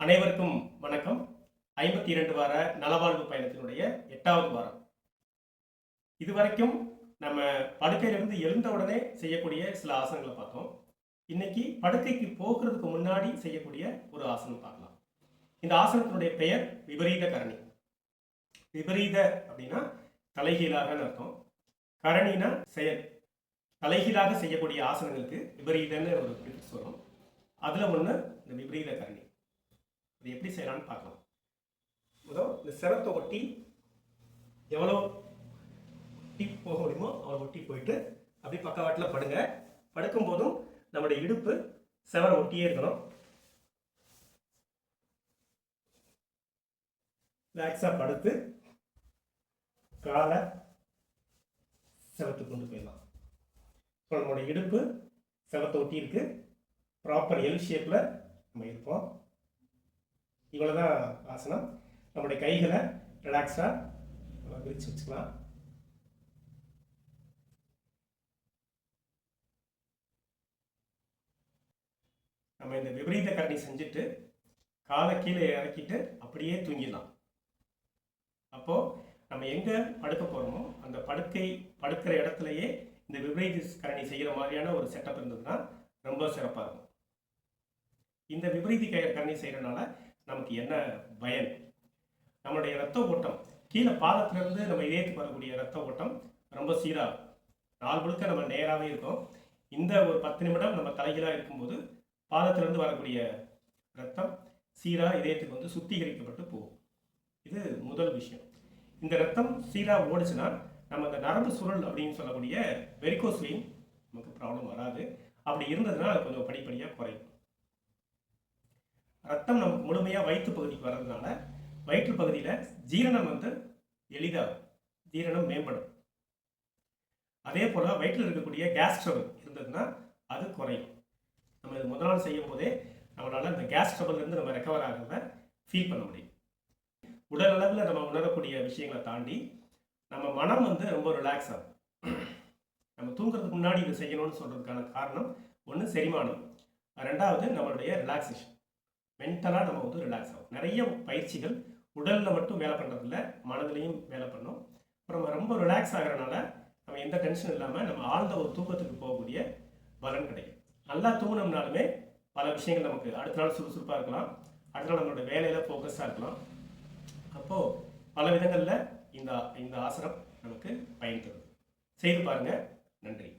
அனைவருக்கும் வணக்கம். 52 வார நலவாழ்வு பயணத்தினுடைய 8வது வாரம். இதுவரைக்கும் நம்ம படுக்கையிலிருந்து எழுந்த உடனே செய்யக்கூடிய சில ஆசனங்களை பார்த்தோம். இன்னைக்கு படுக்கைக்கு போகிறதுக்கு முன்னாடி செய்யக்கூடிய ஒரு ஆசனம் பார்க்கலாம். இந்த ஆசனத்தினுடைய பெயர் விபரீத கரணி. விபரீத அப்படின்னா தலைகீழாக அர்த்தம். கரணினா செயல். தலைகீழாக செய்யக்கூடிய ஆசனங்களுக்கு விபரீதன்னு ஒரு பிரிஃபிக்ஸ் வரும். அதில் ஒன்று இந்த விபரீத கரணி. அது எப்படி செய்யலாம்னு பார்க்கலாம். முதல் இந்த செவத்தை ஒட்டி எவ்வளோ ஒட்டி போக முடியுமோ அவ்வளோ ஒட்டி போயிட்டு அப்படி பக்கவாட்டில் படுங்க. படுக்கும் போதும் நம்மளுடைய இடுப்பு செவரை ஒட்டியே இருக்கணும். ரிலாக்ஸாக படுத்து காலை செவத்துக்கு கொண்டு போயிடலாம். ஸோ நம்மளுடைய இடுப்பு செவத்தை ஒட்டி இருக்கு. ப்ராப்பர் எல் ஷேப்பில் நம்ம இருப்போம். இவ்வளோதான் ஆசனம். நம்முடைய கைகளை ரிலாக்ஸாக விரிச்சு வச்சுக்கலாம். நம்ம இந்த விபரீத கரணி செஞ்சுட்டு காலை கீழே இறக்கிட்டு அப்படியே தூங்கிடலாம். அப்போது நம்ம எங்கே படுக்க போகிறோமோ அந்த படுக்கிற இடத்துலையே இந்த விபரீத கரணி செய்கிற மாதிரியான ஒரு செட்டப் இருந்ததுன்னா ரொம்ப சிறப்பாக இருக்கும். இந்த விபரீத கரணி செய்கிறனால நமக்கு என்ன பயன்? நம்மளுடைய ரத்த ஓட்டம் கீழே பாதத்திலிருந்து நம்ம இதயத்துக்கு வரக்கூடிய ரத்த ஓட்டம் ரொம்ப சீராக நாள் முழுக்க நம்ம நேராகவே இருக்கும். இந்த ஒரு 10 நிமிடம் நம்ம தலைகீழாக இருக்கும்போது பாதத்திலிருந்து வரக்கூடிய ரத்தம் சீராக இதயத்துக்கு வந்து சுத்திகரிக்கப்பட்டு போகும். இது முதல் விஷயம். இந்த ரத்தம் சீராக ஓடிச்சுன்னா நம்ம அந்த நரம்பு சுருள் அப்படின்னு சொல்லக்கூடிய வெரிகோஸ் வெயின் நமக்கு ப்ராப்ளம் வராது. அப்படி இருந்ததுன்னா அது கொஞ்சம் படிப்படியாக குறையும். ரத்தம் நமக்கு முழுமையாக வயிற்று பகுதிக்கு வர்றதுனால வயிற்று பகுதியில் ஜீரணம் வந்து எளிதாகும், ஜீரணம் மேம்படும். அதே போல் வயிற்றில் இருக்கக்கூடிய கேஸ் ட்ரபிள் இருந்ததுன்னா அது குறையும். நம்ம இது முதல் நாள் செய்யும் போதே நம்மளால் இந்த கேஸ் ட்ரபிள்லேருந்து நம்ம ரெக்கவர் ஆகிறத ஃபீல் பண்ண முடியும். உடல் அளவில் நம்ம உணரக்கூடிய விஷயங்களை தாண்டி நம்ம மனம் வந்து ரொம்ப ரிலாக்ஸ் ஆகும். நம்ம தூங்குறதுக்கு முன்னாடி இதை செய்யணும்னு சொல்கிறதுக்கான காரணம் ஒன்று செரிமானம், ரெண்டாவது நம்மளுடைய ரிலாக்ஸேஷன். மென்டலாக நம்ம வந்து ரிலாக்ஸ் ஆகும். நிறைய பயிற்சிகள் உடலில் மட்டும் வேலை பண்ணுறதில்ல, மனதிலையும் வேலை பண்ணோம். அப்புறம் ரொம்ப ரிலாக்ஸ் ஆகிறனால நம்ம எந்த டென்ஷன் இல்லாமல் நம்ம ஆழ்ந்த ஒரு தூக்கத்துக்கு போகக்கூடிய பலன் கிடைக்கும். நல்லா தூங்கினோம்னாலுமே பல விஷயங்கள் நமக்கு அடுத்த நாள் சுறுசுறுப்பாக இருக்கலாம், அடுத்த நாள் நம்மளோட வேலையில் ஃபோக்கஸாக இருக்கலாம். அப்போது பல விதங்களில் இந்த ஆசனம் நமக்கு பயன் தருது. செய்து பாருங்கள். நன்றி.